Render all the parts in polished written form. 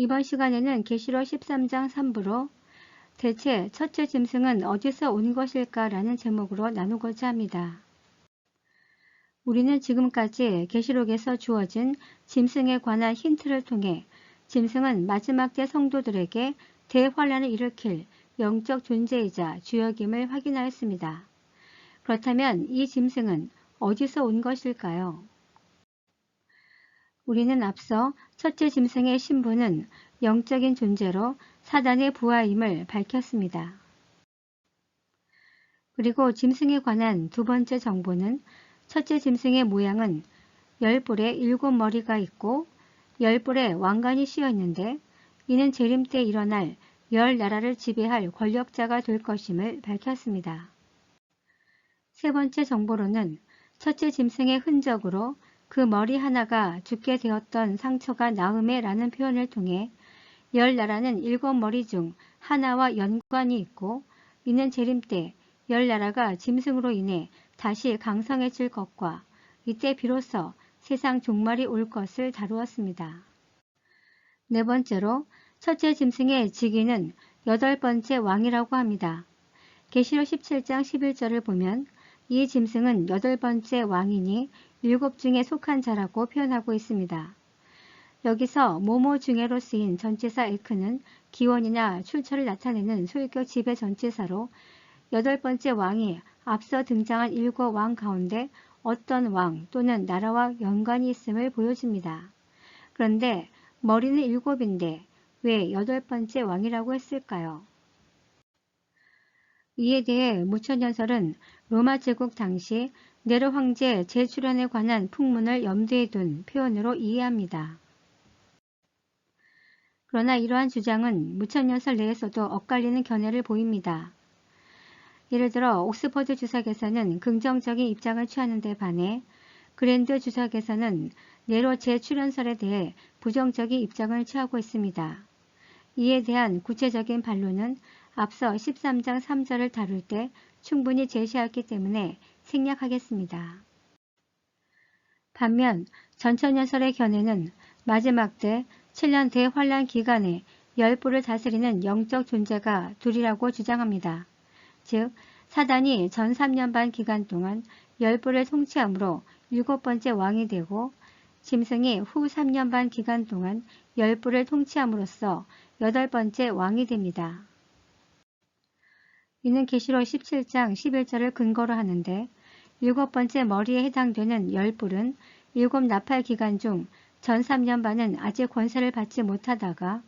이번 시간에는 계시록 13장 3부로 대체 첫째 짐승은 어디서 온 것일까라는 제목으로 나누고자 합니다. 우리는 지금까지 계시록에서 주어진 짐승에 관한 힌트를 통해 짐승은 마지막 때 성도들에게 대환란을 일으킬 영적 존재이자 주역임을 확인하였습니다. 그렇다면 이 짐승은 어디서 온 것일까요? 우리는 앞서 첫째 짐승의 신분은 영적인 존재로 사단의 부하임을 밝혔습니다. 그리고 짐승에 관한 두 번째 정보는 첫째 짐승의 모양은 10뿔에 7머리가 있고 10뿔에 왕관이 씌어 있는데 이는 재림 때 일어날 10나라를 지배할 권력자가 될 것임을 밝혔습니다. 세 번째 정보로는 첫째 짐승의 흔적으로 그 머리 하나가 죽게 되었던 상처가 나음에 라는 표현을 통해 10나라는 7머리 중 하나와 연관이 있고 이는 재림 때 10나라가 짐승으로 인해 다시 강성해질 것과 이때 비로소 세상 종말이 올 것을 다루었습니다. 네 번째로 첫째 짐승의 직위는 8번째 왕이라고 합니다. 계시록 17장 11절을 보면 이 짐승은 8번째 왕이니 7 중에 속한 자라고 표현하고 있습니다. 여기서 모모 중에로 쓰인 전치사 에크는 기원이나 출처를 나타내는 소유격 지배 전치사로 8번째 왕이 앞서 등장한 7 왕 가운데 어떤 왕 또는 나라와 연관이 있음을 보여줍니다. 그런데 머리는 7인데 왜 8번째 왕이라고 했을까요? 이에 대해 무천연설은 로마 제국 당시 네로 황제 재출현에 관한 풍문을 염두에 둔 표현으로 이해합니다. 그러나 이러한 주장은 무천연설 내에서도 엇갈리는 견해를 보입니다. 예를 들어 옥스퍼드 주석에서는 긍정적인 입장을 취하는 데 반해 그랜드 주석에서는 네로 재출현설에 대해 부정적인 입장을 취하고 있습니다. 이에 대한 구체적인 반론은 앞서 13장 3절을 다룰 때 충분히 제시하였기 때문에 생략하겠습니다. 반면 전천연설의 견해는 마지막 때 7년 대환란 기간에 10뿔을 다스리는 영적 존재가 둘이라고 주장합니다. 즉 사단이 전 3년 반 기간 동안 10뿔을 통치함으로 7번째 왕이 되고 짐승이 후 3년 반 기간 동안 10뿔을 통치함으로써 8번째 왕이 됩니다. 이는 계시록 17장 11절을 근거로 하는데 7번째 머리에 해당되는 10뿔은 7 나팔 기간 중 전 3년 반은 아직 권세를 받지 못하다가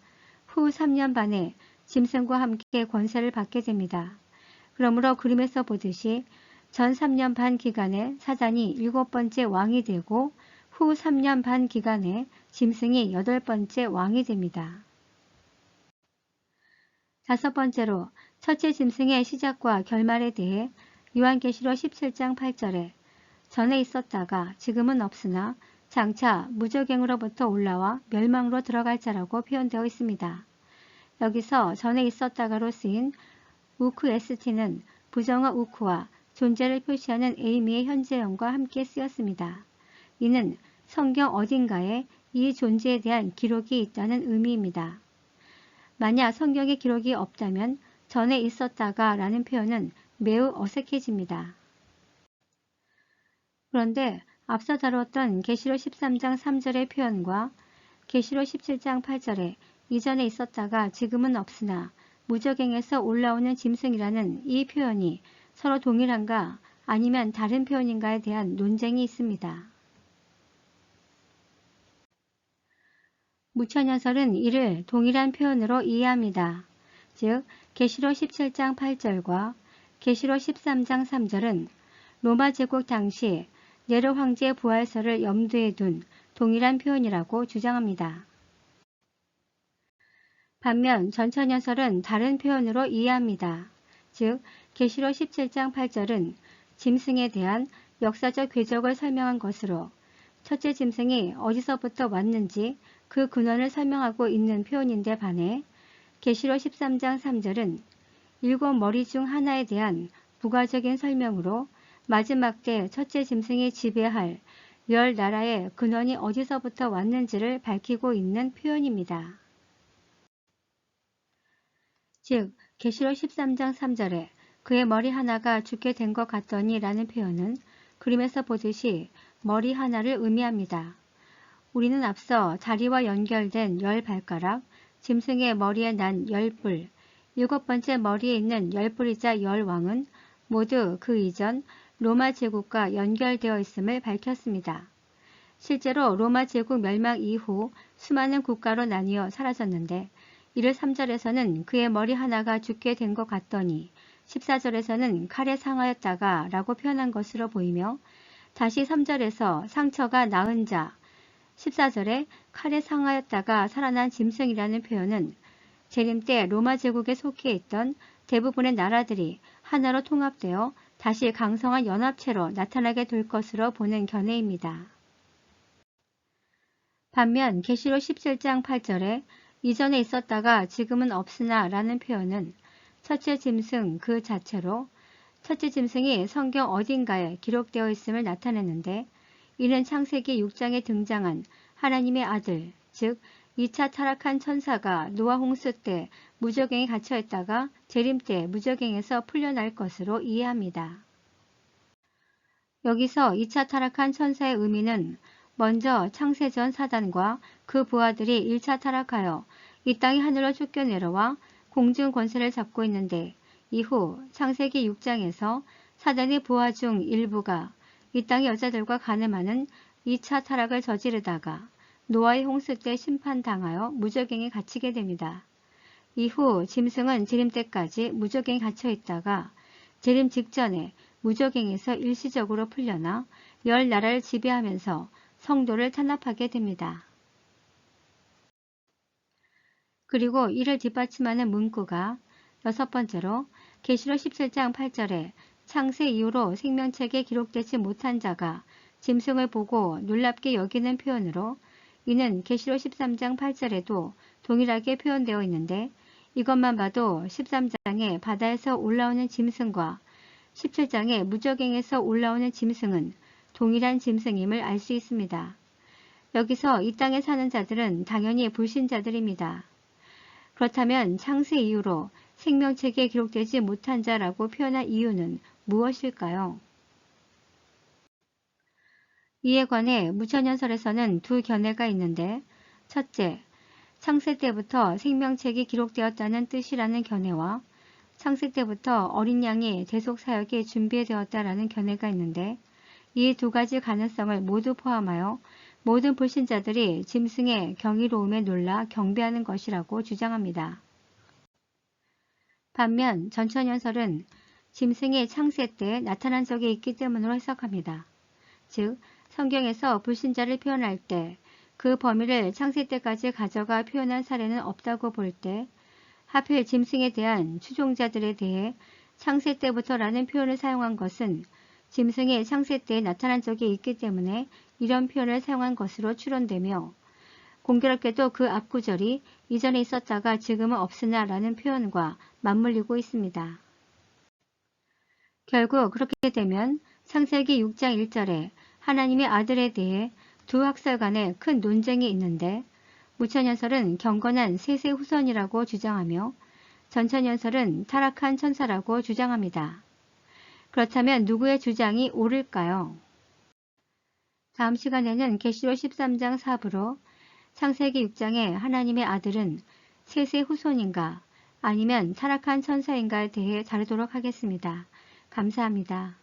후 3년 반에 짐승과 함께 권세를 받게 됩니다. 그러므로 그림에서 보듯이 전 3년 반 기간에 사단이 7번째 왕이 되고 후 3년 반 기간에 짐승이 8번째 왕이 됩니다. 다섯 번째로 첫째 짐승의 시작과 결말에 대해 요한계시록 17장 8절에 전에 있었다가 지금은 없으나 장차 무저갱으로부터 올라와 멸망으로 들어갈 자라고 표현되어 있습니다. 여기서 전에 있었다가로 쓰인 우크에스티는 부정어 우크와 존재를 표시하는 에이미의 현재형과 함께 쓰였습니다. 이는 성경 어딘가에 이 존재에 대한 기록이 있다는 의미입니다. 만약 성경에 기록이 없다면 전에 있었다가 라는 표현은 매우 어색해집니다. 그런데 앞서 다뤘던 계시록 13장 3절의 표현과 계시록 17장 8절에 이전에 있었다가 지금은 없으나 무저갱에서 올라오는 짐승이라는 이 표현이 서로 동일한가 아니면 다른 표현인가에 대한 논쟁이 있습니다. 무천연설은 이를 동일한 표현으로 이해합니다. 즉 계시록 17장 8절과 계시록 13장 3절은 로마 제국 당시 네로 황제의 부활설을 염두에 둔 동일한 표현이라고 주장합니다. 반면 전천연설은 다른 표현으로 이해합니다. 즉 계시록 17장 8절은 짐승에 대한 역사적 궤적을 설명한 것으로 첫째 짐승이 어디서부터 왔는지 그 근원을 설명하고 있는 표현인데 반해 계시록 13장 3절은 7 머리 중 하나에 대한 부가적인 설명으로 마지막 때 첫째 짐승이 지배할 10나라의 근원이 어디서부터 왔는지를 밝히고 있는 표현입니다. 즉 계시록 13장 3절에 그의 머리 하나가 죽게 된 것 같더니 라는 표현은 그림에서 보듯이 머리 하나를 의미합니다. 우리는 앞서 다리와 연결된 10발가락, 짐승의 머리에 난 10뿔, 7번째 머리에 있는 10뿔이자 10왕은 모두 그 이전 로마 제국과 연결되어 있음을 밝혔습니다. 실제로 로마 제국 멸망 이후 수많은 국가로 나뉘어 사라졌는데 이를 3절에서는 그의 머리 하나가 죽게 된 것 같더니 14절에서는 칼에 상하였다가 라고 표현한 것으로 보이며 다시 3절에서 상처가 나은 자, 14절에 칼에 상하였다가 살아난 짐승이라는 표현은 재림 때 로마 제국에 속해 있던 대부분의 나라들이 하나로 통합되어 다시 강성한 연합체로 나타나게 될 것으로 보는 견해입니다. 반면 계시록 17장 8절에 이전에 있었다가 지금은 없으나 라는 표현은 첫째 짐승 그 자체로 첫째 짐승이 성경 어딘가에 기록되어 있음을 나타내는데 이는 창세기 6장에 등장한 하나님의 아들, 즉 2차 타락한 천사가 노아 홍수 때 무저갱에 갇혀 있다가 재림 때 무저갱에서 풀려날 것으로 이해합니다. 여기서 2차 타락한 천사의 의미는 먼저 창세전 사단과 그 부하들이 1차 타락하여 이 땅이 하늘로 쫓겨내려와 공중 권세를 잡고 있는데 이후 창세기 6장에서 사단의 부하 중 일부가 이 땅의 여자들과 간음하는 2차 타락을 저지르다가 노아의 홍수 때 심판당하여 무저갱에 갇히게 됩니다. 이후 짐승은 재림 때까지 무저갱에 갇혀 있다가 재림 직전에 무저갱에서 일시적으로 풀려나 10나라를 지배하면서 성도를 탄압하게 됩니다. 그리고 이를 뒷받침하는 문구가 6번째로 계시록 17장 8절에 창세 이후로 생명책에 기록되지 못한 자가 짐승을 보고 놀랍게 여기는 표현으로 이는 계시록 13장 8절에도 동일하게 표현되어 있는데 이것만 봐도 13장에 바다에서 올라오는 짐승과 17장에 무저갱에서 올라오는 짐승은 동일한 짐승임을 알 수 있습니다. 여기서 이 땅에 사는 자들은 당연히 불신자들입니다. 그렇다면 창세 이후로 생명책에 기록되지 못한 자라고 표현한 이유는 무엇일까요? 이에 관해 무천연설에서는 두 견해가 있는데 첫째, 창세 때부터 생명책이 기록되었다는 뜻이라는 견해와 창세 때부터 어린 양이 대속 사역에 준비되었다라는 견해가 있는데 이 두 가지 가능성을 모두 포함하여 모든 불신자들이 짐승의 경이로움에 놀라 경배하는 것이라고 주장합니다. 반면 전천연설은 짐승이 창세 때 나타난 적이 있기 때문으로 해석합니다. 즉 성경에서 불신자를 표현할 때 그 범위를 창세 때까지 가져가 표현한 사례는 없다고 볼 때 하필 짐승에 대한 추종자들에 대해 창세 때부터라는 표현을 사용한 것은 짐승이 창세 때에 나타난 적이 있기 때문에 이런 표현을 사용한 것으로 추론되며 공교롭게도 그 앞구절이 이전에 있었다가 지금은 없으나 라는 표현과 맞물리고 있습니다. 결국 그렇게 되면 창세기 6장 1절에 하나님의 아들에 대해 두 학설 간에 큰 논쟁이 있는데 무천연설은 경건한 셋의 후손이라고 주장하며 전천연설은 타락한 천사라고 주장합니다. 그렇다면 누구의 주장이 옳을까요? 다음 시간에는 계시록 13장 4부로 창세기 6장의 하나님의 아들은 셋의 후손인가 아니면 타락한 천사인가에 대해 다루도록 하겠습니다. 감사합니다.